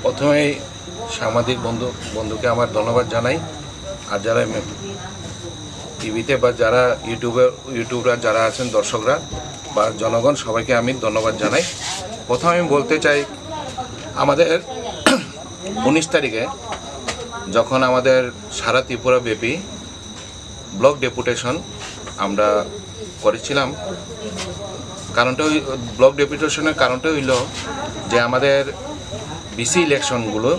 প্রথমেই সাংবাদিক বন্ধুকে আমার ধন্যবাদ জানাই। আর যারা টিভিতে বা যারা ইউটিউবার যারা আছেন দর্শকরা বা জনগণ সবাইকে আমি ধন্যবাদ জানাই। প্রথমে আমি বলতে চাই, আমাদের 19 তারিখে যখন আমাদের সারা ত্রিপুরা ব্যাপী ব্লক ডেপুটেশন আমরা করেছিলাম, ব্লক ডেপুটেশনের কারণটা হইল যে আমাদের বিসি ইলেকশনগুলো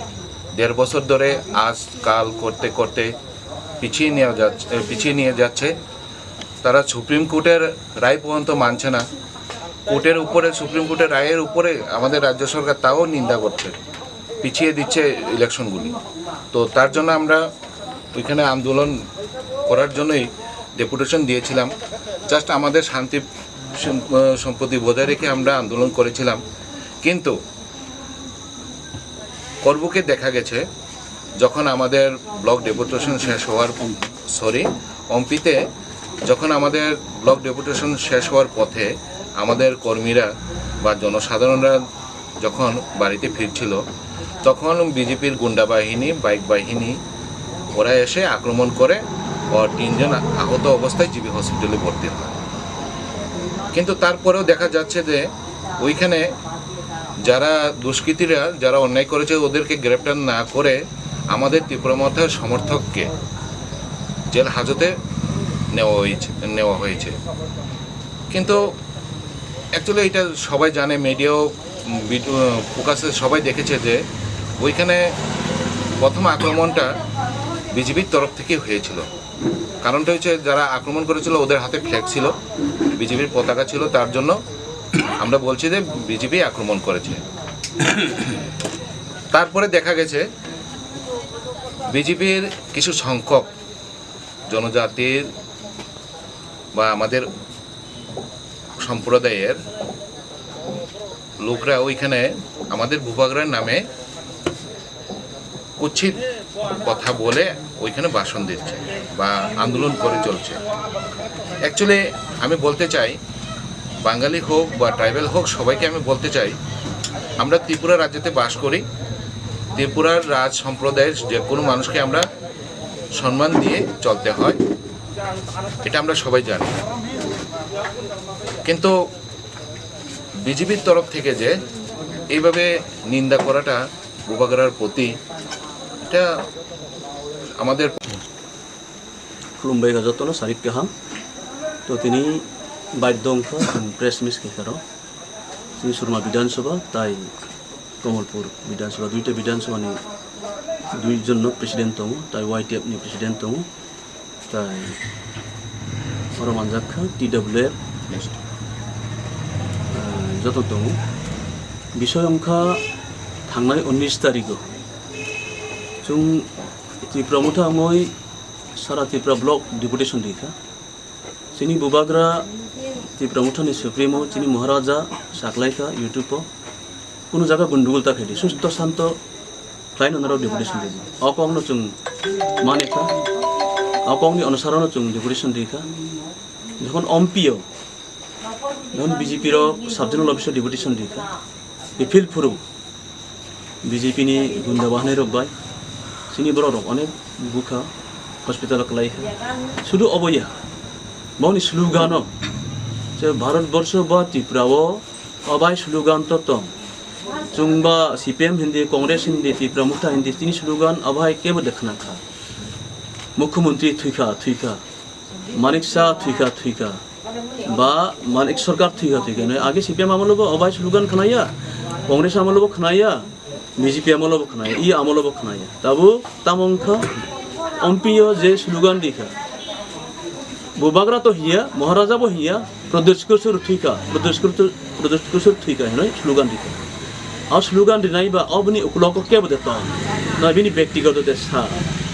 1.5 বছর ধরে আজ কাল করতে করতে পিছিয়ে নিয়ে যাচ্ছে। তারা সুপ্রিম কোর্টের রায় পর্যন্ত মানছে না। সুপ্রিম কোর্টের রায়ের উপরে আমাদের রাজ্য সরকার তাও নিন্দা করছে, পিছিয়ে দিচ্ছে ইলেকশনগুলি। তো তার জন্য আমরা ওইখানে আন্দোলন করার জন্যই ডেপুটেশন দিয়েছিলাম। জাস্ট আমাদের শান্তি সম্পত্তি বজায় রেখে আমরা আন্দোলন করেছিলাম। কিন্তু করবুকে দেখা গেছে যখন আমাদের ব্লক ডেপুটেশন শেষ হওয়ার অম্পিতে যখন আমাদের ব্লক ডেপুটেশন শেষ হওয়ার পথে আমাদের কর্মীরা বা জনসাধারণরা যখন বাড়িতে ফিরছিল, তখন বিজেপির গুন্ডা বাহিনী, বাইক বাহিনী ওরা এসে আক্রমণ করে ও 3 জন আহত অবস্থায় জিবি হসপিটালে ভর্তি হয়। কিন্তু তারপরেও দেখা যাচ্ছে যে ওইখানে যারা দুষ্কৃতীরা যারা অন্যায় করেছে ওদেরকে গ্রেপ্তার না করে আমাদের ত্রিপুরা মথার সমর্থককে জেল হাজতে নেওয়া হয়েছে। কিন্তু অ্যাকচুয়ালি এটা সবাই জানে, মিডিয়াও ফোকাসে সবাই দেখেছে যে ওইখানে প্রথম আক্রমণটা বিজেপির তরফ থেকে হয়েছিল। কারণটা হচ্ছে যারা আক্রমণ করেছিল ওদের হাতে ফ্ল্যাগ ছিল, বিজেপির পতাকা ছিল, তার জন্য আমরা বলছি যে বিজেপি আক্রমণ করেছে। তারপরে দেখা গেছে বিজেপির কিছু সংখ্যক জনজাতির বা আমাদের সম্প্রদায়ের লোকরা ওইখানে আমাদের ভূভাগরার নামে কুৎসিত কথা বলে ওইখানে ভাষণ দিচ্ছে বা আন্দোলন করে চলছে। অ্যাকচুয়ালি আমি বলতে চাই, বাঙালি হোক বা ট্রাইবেল হোক, সবাইকে আমি বলতে চাই, আমরা ত্রিপুরা রাজ্যেতে বাস করি। ত্রিপুরার রাজ সম্প্রদায়ের যে কোনো মানুষকে আমরা সম্মান দিয়ে চলতে হয়, এটা আমরা সবাই জানি। কিন্তু বিজেপির তরফ থেকে যে এইভাবে নিন্দা করাটা ভূভাগরার প্রতি, এটা আমাদের खुलुमबाय गाजतनो सारिक गाहाम तो तिनी बाध्य अंक प्रेस मिस केखारो जोंनि सुरमा विधानसभा ताई कमलपुर विधानसभा दुईटा विधानसभानि दुईजन प्रेसिडेंट दङ ताई YTF नि प्रेसिडेंट दङ ताई रमानजाखा TWF जत दङ বিষয় अंखा थांनाय 19 तारिखआव जों त्रिपुरा मथाङै सारा त्रिपुरा ब्लक डेपुटेशन देखा जोंनि बुबाग्रा त्रिपुरा मथानि सुप्रिमो जोंनि महाराजा साख्लायखा यूट्यूब কোনো জায়গা গন্ডগোল থাকে সুস্থ শান্ত ক্লাইন অনারাও ডেপুটেশন দিয়ে অকংনো जों মানেখা অকংনি অনুসরণও जों ডেপুটেশন দেখা যখন অম্পিও যখন বিজেপির সাবজেনাল অফিসার ডেপুটেশন দেখা বিফিল ফুরু বিজেপিনি গুন্ডা বাহিনী রকবাই जोंनि बर' अनेक बुखा हस्पिटाल लाइखा शुद्ध अबैया मौनि स्लुगानो जे भारतवर्ष बा त्रिपुराव अबाय स्लुगान तो दं जोंबा CPM हिंदी कांग्रेस हिंदी त्रिपुरा मुक्ता हिंदी तिनि स्लुगान अबाय केबो देखनाखा मुख्यमंत्री थुइखा थुइखा मानिक शाह थुइखा थुइखा बा मानिक सरकार थुइखा थुइखा आगे CPM आमलबो अबाय स्लुगान खनाया कांग्रेस आमलबो खनाया BJP आमलबो खनाया इ आमलबो खनाया ताबो तामंखा अम्पियो जे स्लुगान दिखा बुबाग्रा तो हिया महाराजा बो हिया प्रदेश थुइखा है स्लुगान दिखा और स्लुगान दिनाई बा अबनि उकलको के बदेता ना बिनि व्यक्तिगत देशा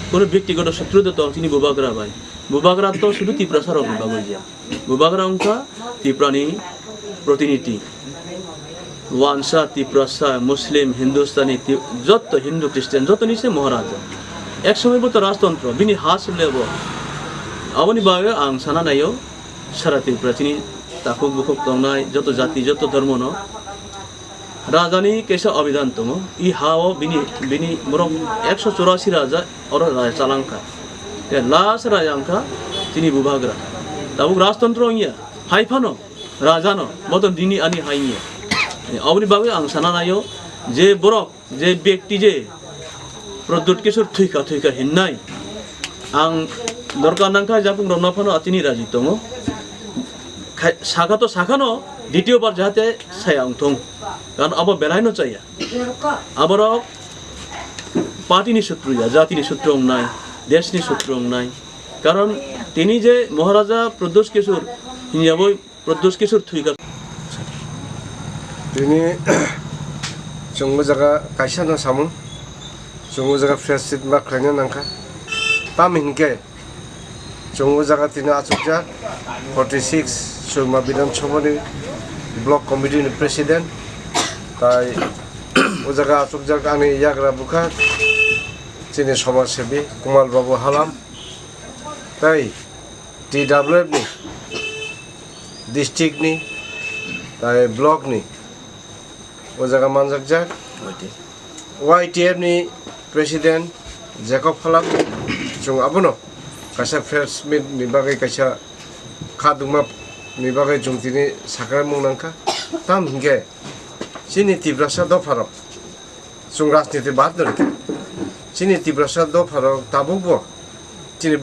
कोनो व्यक्तिगत शत्रु देता तिनि बुबाग्रा भाई बुबाग्रा तो शुद्ध त्रिपुरा सारो बुबाग्रा बुबाग्रा अंका त्रिपुरानि प्रतिनिधि वानसा त्रिपुरा मुस्लिम हिंदुस्तानी जत हिंदू ख्रिस्टान जत निसे महाराजा एक समय तो राजतंत्र बिनि हास लेबो अबनि बागे आं साना नायो सारा त्रिपुरा तिनि ताकुक बुकुक दंनाय जत जाति जत धर्म न রাজানি কেসা অবিধান তম ই হাও বিনি বরং 184 রাজা ওর রাজা চালাঙ্কা লাস্ট রাজা আঙ্কা তিনি বুভাগরা তাবুক রাজতন্ত্র ইয়া হাইফানো রাজানো মতন দিনি আনি হাইনিয়া অবনি বাবু আং সানা নাইও যে বরক যে ব্যক্তি যে প্রদ্যুৎ কিশোর থুইকা হিন্নাই আং দরকার নাঙ্কা জাপুং রনাফানো আতিনি রাজি তম শাখা তো শাখানো দ্বিতীয়বার যাতে সায়াং থং কারণ আবার বেলাইনো চাইয়া আবার পার্টিনি শত্রু জাতিনি শত্রু নাই দেশনি শত্রু নাই কারণ তিনি যে মহারাজা প্রদ্যোৎ কিশোর হিয়াবই প্রদ্যোৎ কিশোর থুইকা তিনি জঙ্গু জায়গা কাইসা না সামুন জঙ্গু জায়গা ফ্রেশ সিট মা খাইনা নাঙ্কা তাম হিনকে জঙ্গু জায়গা তিনি আচুকজা 46 সুরমা বিধানসভানি ব্লক কমিটিनि প্রেসিডেন্ট তাই ও জায়গা আচুকজা আনি ইয়াগ্রা বুখা তিনি সমাজসেবী কুমাল বাবু হালাম তাই TWF ni district ni তাই ব্লক ni ও জায়গা মানজাকজাক YTF ni president Jacob Halam chung abono kaisa press meet ni bagai kaisa khadungma ni bagai chung tini sakrai mungnangka tam hinge chini tibrasa do pharok chung rajniti bad dorike chini tibrasa do pharok tabubo chini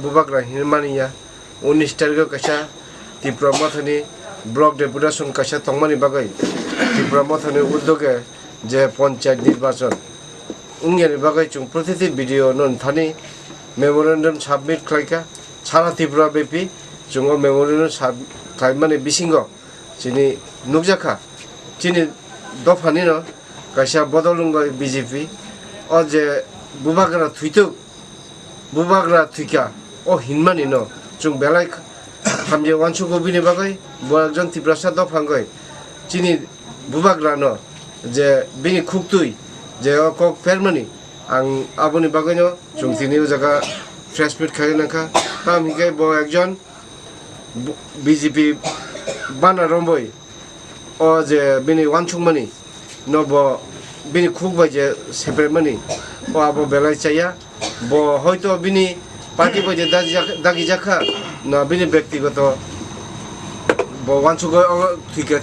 bubagra hinmaniya 19 tarikh kaisa Tripura mathani block deputation kaisa tongmani bagai Tripura mathani uddoge যে পঞ্চায়েত নির্বাচন উঙ্গের বাগাই চুং প্রতিটি video নন Thani memorandum submit খাইকা সারা ত্রিপুরা ব্যাপী চুং memorandum খাইমানে বিসিঙ্গ চিনি নুকজাখা চিনি দফানি ন কাইসা বদলুঙ্গ BJP ও যে বুবাগ্রা থুইকা ও হিনমানি ন চুং বেলাই খামজে ওয়ানসু গবিনি বাগাই একজন ত্রিপুরাসা দফাঙ্গই চিনি বুবাগ্রা ন যে বিনি খুকতুই যে কক ফেরমানি আং আবনি বাগাইনো চুংতিনি জায়গা ফ্রেশ মিট খাই নাখা তাম হিকে ব একজন বিজেপি বানা রম্বই ও যে বিনি ওয়ানসুংমানি নব বিনি খুকবাই যে সেপারেটমানি ও আবো বেলাই চাইয়া ব হয়তো বিনি পার্টি বাই যে দাগি জাখা না বিনি ব্যক্তিগত ব ওয়ানসুগ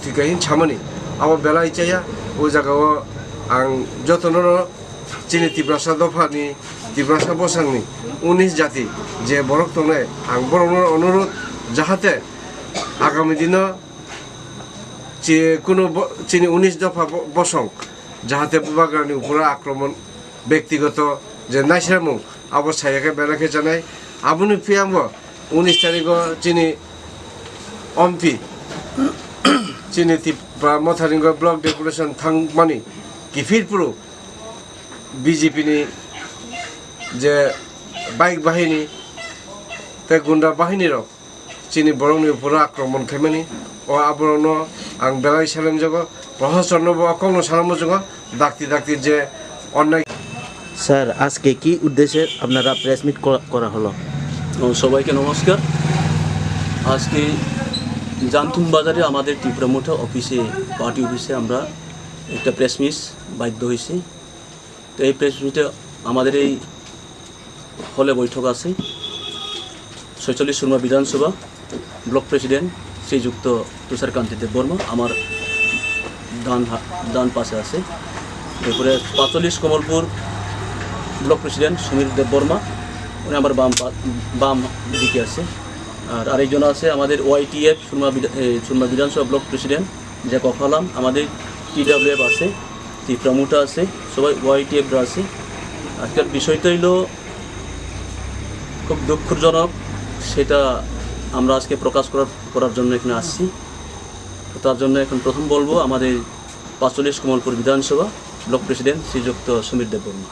থিকা হিন ছামানি আবো বেলাই চাইয়া ও জায়গাও আং যতন চিনি ত্রিপুরাসা দফানি ত্রিপুরাসা বসাংনি 19 জাতি যে বরক তংনে আং বরং অনুরোধ যাহাতে আগামী দিন কোনো চিনি 19 দফা বসং যাহাতে বুবাগ্রানি উপরে আক্রমণ ব্যক্তিগত যে নাইসামু অবস্থায় বেলাকে জানাই আবুনি ফিয়াম 19 তারিখ চিনি অম্পি চিনি মথারিঙ্গ ব্লক ডেপুটেশন থাংমানি কিফিরপুরু বিজেপিনি যে বাইক বাহিনী তে গুন্ডা বাহিনীর চিনি বরংনি উপরে আক্রমণ খেমানি ও আবরণ আং বেলাই সালেম জগ প্রশাসন অকং সালাম জগ ডাক্তি যে অন্যায় স্যার আজকে কি উদ্দেশ্যে আপনারা প্রেস মিট করা হলো সবাইকে নমস্কার আজকে জানতুম বাজারে আমাদের ত্রিপুরা মোটা অফিসে পার্টি অফিসে আমরা একটা প্রেস মিট বাধ্য হয়েছি তো এই প্রেস মিটে আমাদের এই হলে বৈঠক আছে 46 সুরমা বিধানসভা ব্লক প্রেসিডেন্ট শ্রীযুক্ত তুষারকান্তি দেববর্মা আমার ডান পাশে আছে এরপরে 45 কমলপুর ব্লক প্রেসিডেন্ট সমীর দেববর্মা উনি আমার বাম দিকে আছে আর আরেকজন আছে আমাদের YTF সুরমা বিধানসভা ব্লক প্রেসিডেন্ট জ্যাকব হালাম আমাদের TWF আছে ত্রিপুরা মোটা আছে সবাই YTF আছে আজকের বিষয়টা হইল খুব দুঃখজনক সেটা আমরা আজকে প্রকাশ করার জন্য এখানে আসছি তার জন্য এখন প্রথম বলবো আমাদের 45 কমলপুর বিধানসভা ব্লক প্রেসিডেন্ট শ্রীযুক্ত সমীর দেববর্মা